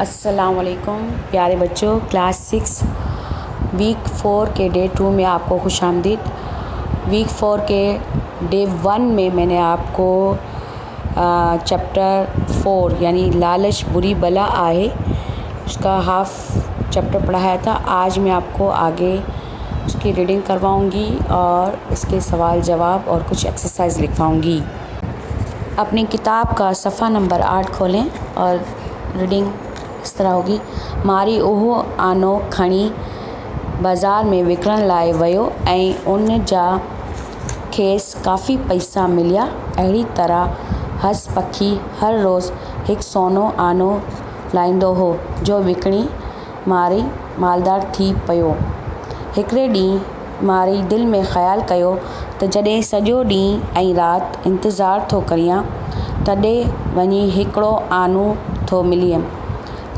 अस्सलाम वालेकुम प्यारे बच्चों। क्लास 6 वीक 4 के डे 2 में आपको खुशामदीद। वीक 4 के डे 1 में मैंने आपको चैप्टर 4 यानी लालच बुरी बला आहे उसका हाफ चैप्टर पढ़ाया था। आज मैं आपको आगे उसकी रीडिंग करवाऊंगी और उसके सवाल जवाब और कुछ एक्सरसाइज लिखवाऊंगी। अपनी किताब का सफ़ा नंबर 8 खोलें और रीडिंग इस तरह होगी। मारी उहो आनो खणी बाज़ार में विकिरण लाइ वियो ऐं उन जा खेसि काफ़ी पैसा मिलिया। अहिड़ी तरह हस पखी हर रोज़ हिकु सोनो आनो लाहींदो हो जो विकिणी मारी मालदार थी पियो। हिकिड़े ॾींहुं मारी दिलि में ख़्यालु कयो त जॾहिं सॼो ॾींहुं ऐं राति इंतज़ारु थो करियां तॾहिं वञी हिकिड़ो आनो थो मिले।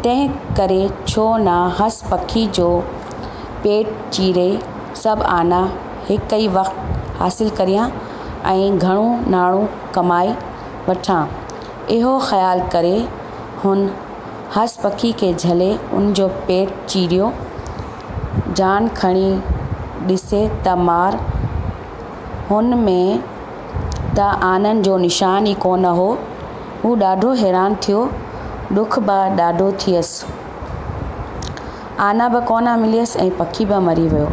तंहिं करे छो न हस पखी जो पेट चीरे सभु आना हिकु ई वक़्तु हासिलु करियां ऐं घणो नाणो कमाए वठां। इहो ख़्यालु करे हुन हस पखी खे झले उन जो पेट चीरियो। जान खणी ॾिसे त मार हुन में त आननि जो निशान ई कोन हो। हू ॾाढो हैरान थियो। ॾुख बि ॾाढो थियसि। आना बि कोन मिलियसि ऐं पखी बि मरी वियो।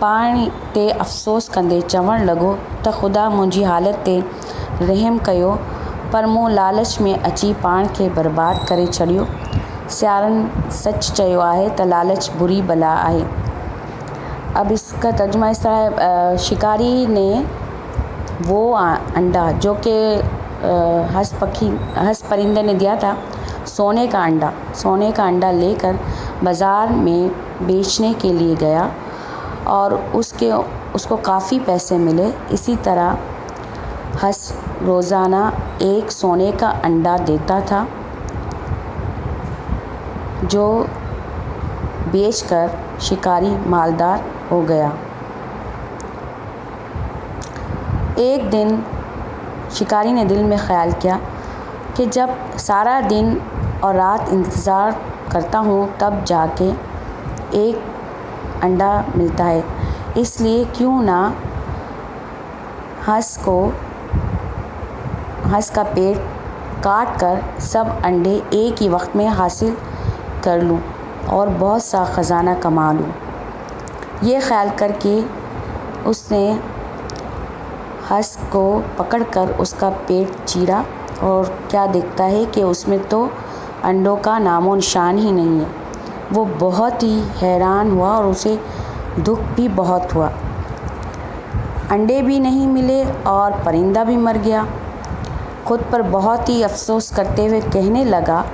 पाण ते अफ़सोस कंदे चवणु लॻो त ख़ुदा मुंहिंजी हालति ते रहम कयो पर मूं लालच में अची पाण खे बर्बादु करे छॾियो। सियारनि सच चयो आहे त लालच बुरी बला आहे। अब इसका तर्जुमा इस तरह है। शिकारी ने वो अंडा जो कि हंस परिंदे ने दिया था, सोने का अंडा लेकर बाज़ार में बेचने के लिए गया और उसको काफ़ी पैसे मिले। इसी तरह हंस रोज़ाना एक सोने का अंडा देता था जो बेचकर शिकारी मालदार हो गया। एक दिन शिकारी ने दिल में ख़्याल किया कि जब सारा दिन और रात इंतज़ार करता हूँ तब जाके एक अंडा मिलता है, इसलिए क्यों ना हंस का पेट काट कर सब अंडे एक ही वक्त में हासिल कर लूँ और बहुत सा ख़जाना कमा लूँ। ये ख्याल करके उसने हंस को पकड़कर उसका पेट चीरा और क्या देखता है कि उसमें तो अंडों का नामो निशान ही नहीं है। वो बहुत ही हैरान हुआ और उसे दुख भी बहुत हुआ। अंडे भी नहीं मिले और परिंदा भी मर गया। खुद पर बहुत ही अफसोस करते हुए कहने लगा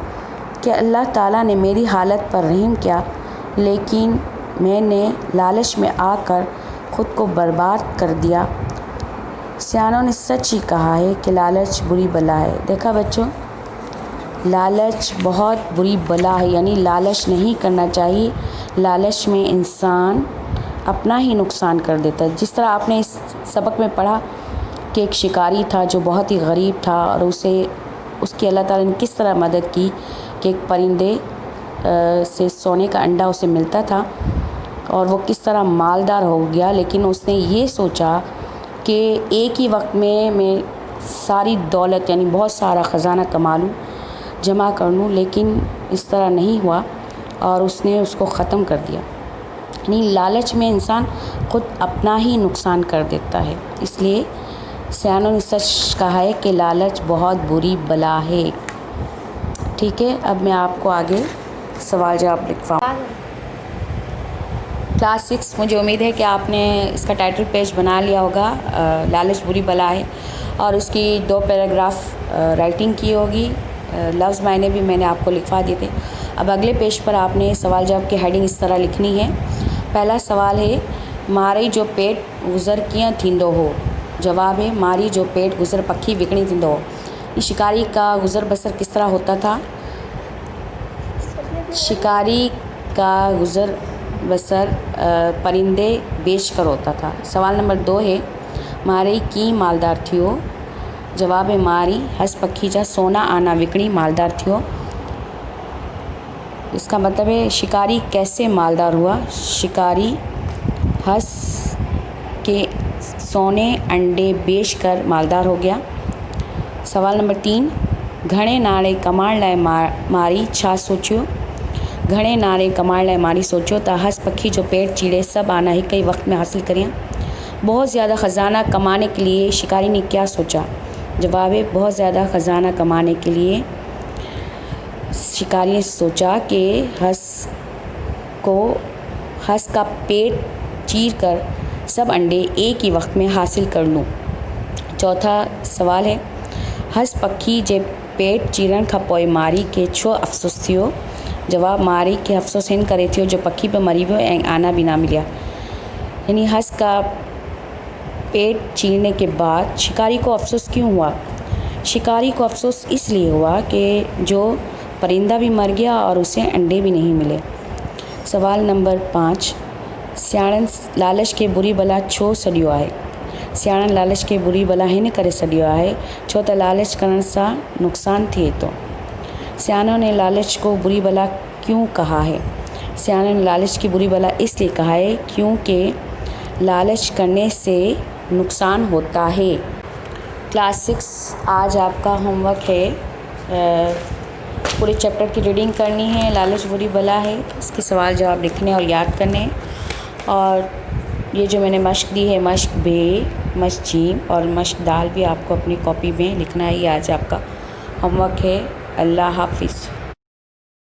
कि अल्लाह ताला ने मेरी हालत पर रहम किया, लेकिन मैंने लालच में आकर खुद को बर्बाद कर दिया। सियानों ने सच ही कहा है कि लालच बुरी बला है। देखा बच्चों, लालच बहुत बुरी बला है, यानी लालच नहीं करना चाहिए। लालच में इंसान अपना ही नुकसान कर देता है। जिस तरह आपने इस सबक में पढ़ा कि एक शिकारी था जो बहुत ही गरीब था और उसकी अल्लाह ताला ने किस तरह मदद की कि एक परिंदे से सोने का अंडा उसे मिलता था और वो किस तरह मालदार हो गया। लेकिन उसने ये सोचा कि एक ही वक्त में मैं सारी दौलत यानी बहुत सारा ख़जाना कमा लूँ, जमा कर लूँ, लेकिन इस तरह नहीं हुआ और उसने उसको ख़त्म कर दिया। यानी लालच में इंसान खुद अपना ही नुकसान कर देता है। इसलिए सियानों ने सच कहा है कि लालच बहुत बुरी बला है। ठीक है, अब मैं आपको आगे सवाल जवाब लिखवाऊँ। क्लास 6, मुझे उम्मीद है कि आपने इसका टाइटल पेज बना लिया होगा, लालच बुरी बला है, और उसकी 2 पैराग्राफ राइटिंग की होगी। लफ्ज़ मायने भी मैंने आपको लिखवा दिए थे। अब अगले पेज पर आपने सवाल जवाब की हेडिंग इस तरह लिखनी है। पहला सवाल है, मारी जो पेट गुज़र कीअं थींदो हो। जवाब है, मारी जो पेट गुज़र पखी विकिणी थींदो हो। ये शिकारी का गुज़र बसर किस तरह होता था। शिकारी का गुज़र बसर परिंदे बेच कर होता था। सवाल नंबर 2 है, मारी की मालदार थियो। जवाब है, मारी हंस पखी जा सोना आना विकिणी मालदार थियो। اس کا مطلب ہے شکاری کیسے مالدار ہوا؟ شکاری ہنس کے سونے انڈے بیچ کر مالدار ہو گیا۔ سوال نمبر 3، گھنے ناڑے کماण لائے ماری چھا سوچیو؟ گھنے ناڑے کماण لائے ماری سوچیو تا ہنس پکھی جو پیڑ چیڑے سب آنا ہی کئی وقت میں حاصل کریں۔ بہت زیادہ خزانہ کمانے کے لیے شکاری نے کیا سوچا؟ جواب ہے بہت زیادہ خزانہ کمانے کے لیے شکاری نے سوچا کہ ہنس کا پیٹ چیر کر سب انڈے ایک ہی وقت میں حاصل کر لوں۔ چوتھا سوال ہے، ہنس پکھی جے پیٹ چیرن کھا پوئے ماری کے چھو افسوس تھیو؟ جواب، ماری کے افسوس ہن کرے تھیو جو پکھی پہ مری ویو ऐं آنا بھی نہ ملیا۔ یعنی ہنس کا پیٹ چیرنے کے بعد شکاری کو افسوس کیوں ہوا؟ شکاری کو افسوس اس لیے ہوا کہ جو پرندہ بھی مر گیا اور اسے انڈے بھی نہیں ملے۔ سوال نمبر 5، سیاڑن لالچ کے بری بلا چھو سڏیو आहे؟ سیاڑن لالچ کے بری بلا ہن کرے سڏیو आहे छो त لالچ کرن سان نقصان थिए थो۔ سیاحوں نے لالچ کو بری بلا کیوں کہا ہے؟ سیاحوں نے لالچ کی بری بلا اس لیے کہا ہے کیونکہ لالچ کرنے سے نقصان ہوتا ہے۔ کلاس 6 آج آپ کا ہوم ورک ہے، پورے چیپٹر کی ریڈنگ کرنی ہے۔ لالچ بری بلا ہے، اس کے سوال جواب لکھنے اور یاد کرنے ہیں۔ اور یہ جو میں نے مشق دی ہے، مشق بے، مشق جیم اور مشق دال بھی آپ کو اپنی کاپی میں لکھنا ہے۔ یہ آج آپ کا ہوم ورک ہے۔ اللہ حافظ۔